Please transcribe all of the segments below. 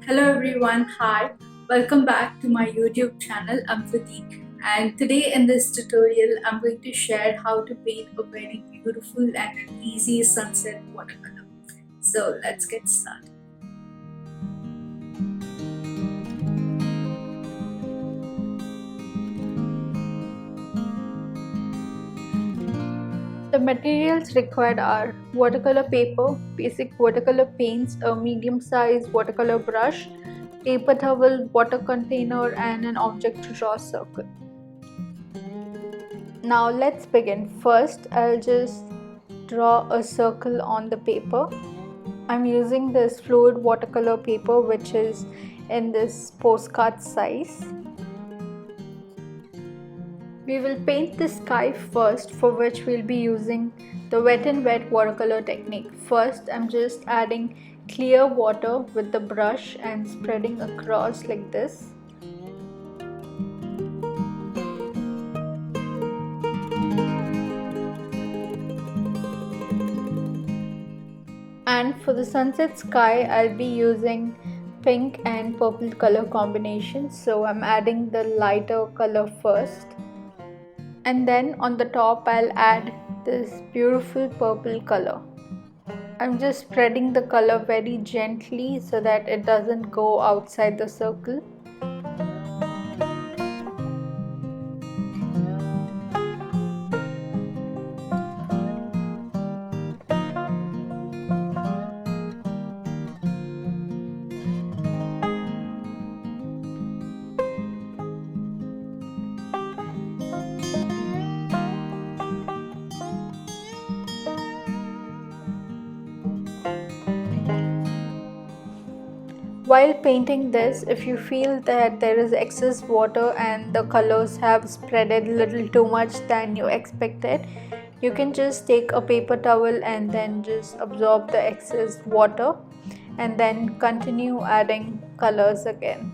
Hello everyone, hi. Welcome back to my YouTube channel. I'm Viddhi, and today in this tutorial I'm going to share how to paint a very beautiful and an easy sunset watercolor. So let's get started. The materials required are watercolor paper, basic watercolor paints, a medium-sized watercolor brush, paper towel, water container, and an object to draw circle. Now let's begin. First, I'll just draw a circle on the paper. I'm using this fluid watercolor paper which is in this postcard size. We will paint the sky first, for which we'll be using the wet and wet watercolor technique. First, I'm just adding clear water with the brush and spreading across like this. And for the sunset sky, I'll be using pink and purple color combination. So I'm adding the lighter color first. And then on the top, I'll add this beautiful purple color. I'm just spreading the color very gently so that it doesn't go outside the circle. While painting this, if you feel that there is excess water and the colors have spreaded a little too much than you expected, you can just take a paper towel and then just absorb the excess water and then continue adding colors again.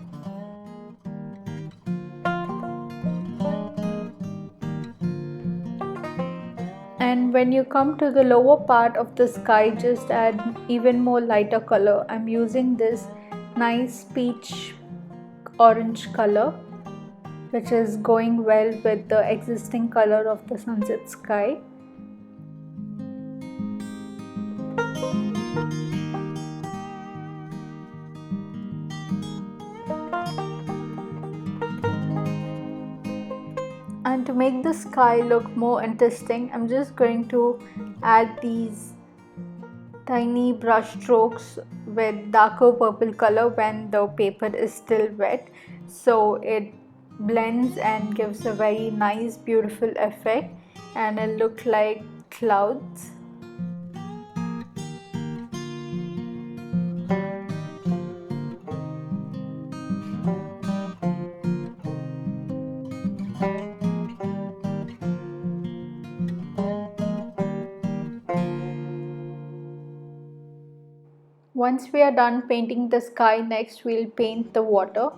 And when you come to the lower part of the sky, just add even more lighter color. I'm using this nice peach orange color, which is going well with the existing color of the sunset sky. And to make the sky look more interesting, I'm just going to add these tiny brush strokes with darker purple color when the paper is still wet, so it blends and gives a very nice beautiful effect and it looks like clouds. Once we are done painting the sky, next we'll paint the water,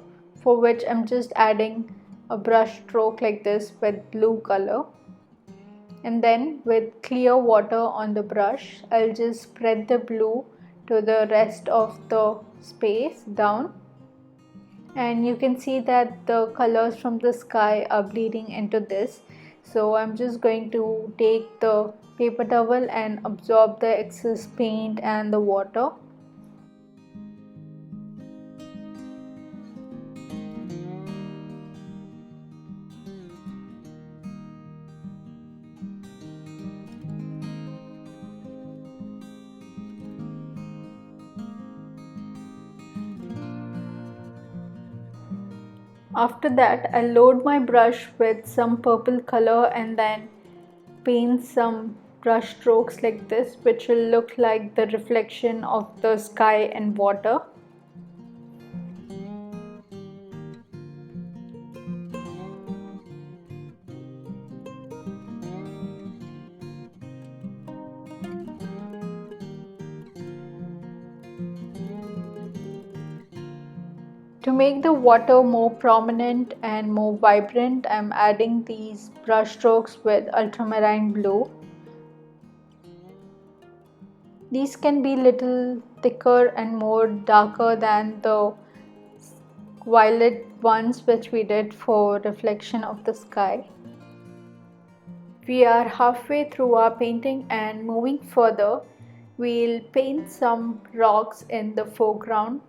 for which I'm just adding a brush stroke like this with blue color. And then with clear water on the brush, I'll just spread the blue to the rest of the space down. And you can see that the colors from the sky are bleeding into this. So I'm just going to take the paper towel and absorb the excess paint and the water. After that, I load my brush with some purple color and then paint some brush strokes like this, which will look like the reflection of the sky and water. To make the water more prominent and more vibrant, I'm adding these brush strokes with ultramarine blue. These can be little thicker and more darker than the violet ones which we did for reflection of the sky. We are halfway through our painting, and moving further, we'll paint some rocks in the foreground.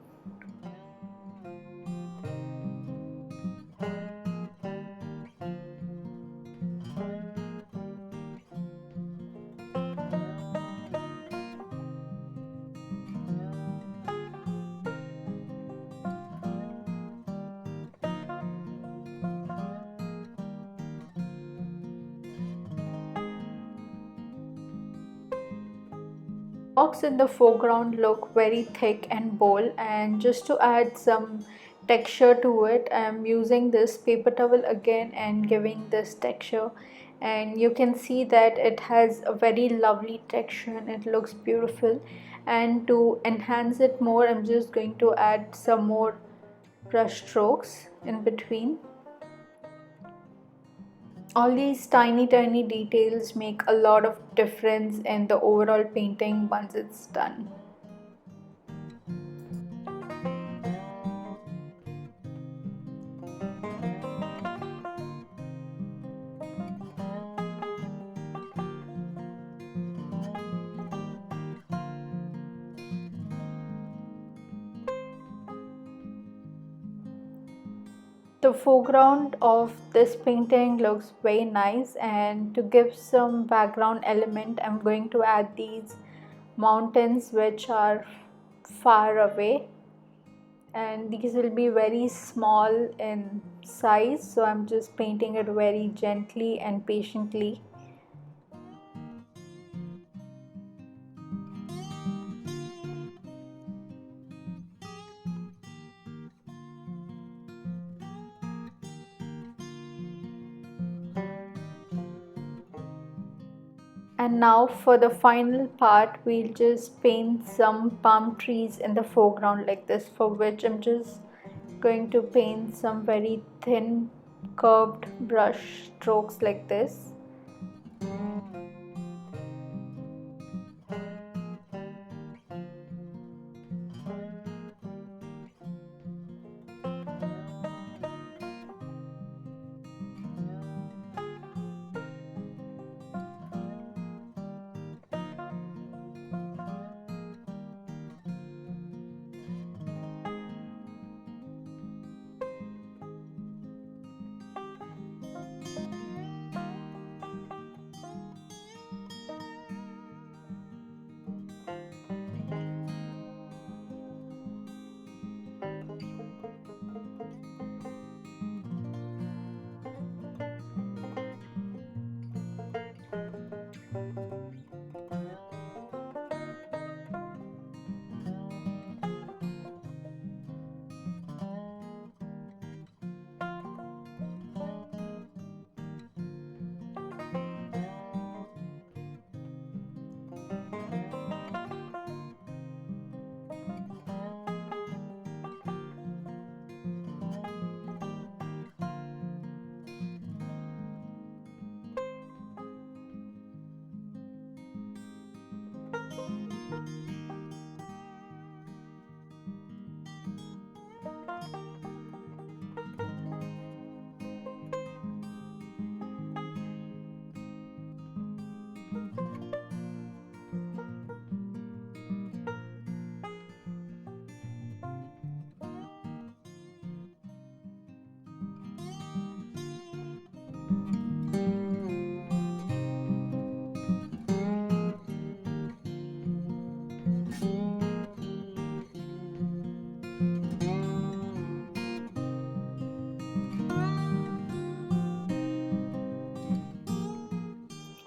Rocks in the foreground look very thick and bold, and just to add some texture to it, I'm using this paper towel again and giving this texture, and you can see that it has a very lovely texture and it looks beautiful. And to enhance it more, I'm just going to add some more brush strokes in between. All these tiny details make a lot of difference in the overall painting once it's done. The foreground of this painting looks very nice, and to give some background element, I'm going to add these mountains which are far away, and these will be very small in size, so I'm just painting it very gently and patiently. And now for the final part, we'll just paint some palm trees in the foreground like this, for which I'm just going to paint some very thin curved brush strokes like this.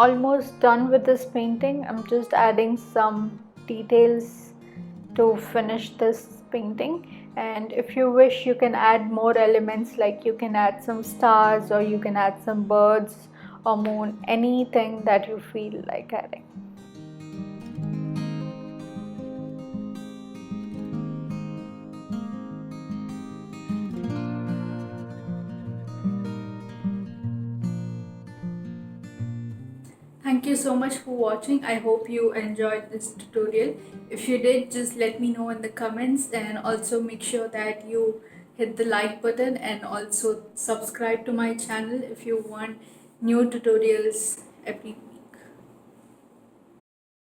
Almost done with this painting. I'm just adding some details to finish this painting, and if you wish you can add more elements, like you can add some stars or you can add some birds or moon, anything that you feel like adding. Thank you so much for watching. I hope you enjoyed this tutorial. If you did, just let me know in the comments, and also make sure that you hit the like button and also subscribe to my channel if you want new tutorials every